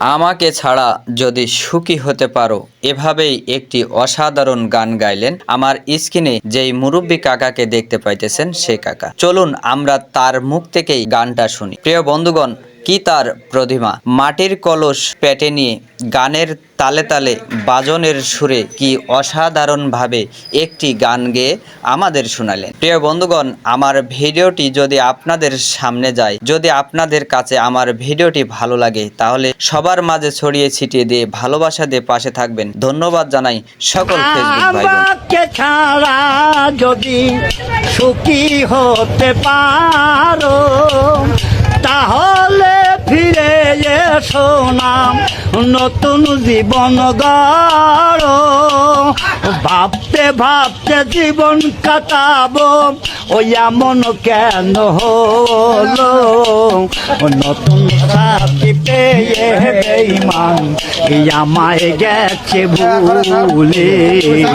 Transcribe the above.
আমাকে ছাড়া যদি সুখী হতে পারো, এভাবেই একটি অসাধারণ গান গাইলেন আমার স্ক্রিনে যেই মুরব্বী কাকাকে দেখতে পাইতেছেন সে কাকা। চলুন আমরা তার মুখ থেকেই গানটা শুনি। প্রিয় বন্ধুগণ, কি তার প্রতিভা! মাটির কলস পেটে নিয়ে গানের তালে তালে বাজনের সুরে কি অসাধারণভাবে একটি গান গেয়ে আমাদের শোনালেন। প্রিয় বন্ধুগণ, আমার ভিডিওটি যদি আপনাদের সামনে যায়, যদি আপনাদের কাছে আমার ভিডিওটি ভালো লাগে, তাহলে সবার মাঝে ছড়িয়ে ছিটিয়ে দিয়ে ভালোবাসা দিয়ে পাশে থাকবেন। ধন্যবাদ জানাই সকল ফেসবুক ভাই বোন। আমাকে ছাড়া যদি সুখী হতে পারো, তাহলে ফিরে এসো না, নতুন জীবন গড়ো। ভাবতে ভাবতে জীবন কাটাবো, ওই এমন কেন হলো? নতুন সাথী পেয়ে বেঈমান আমায় গেছে ভুলে।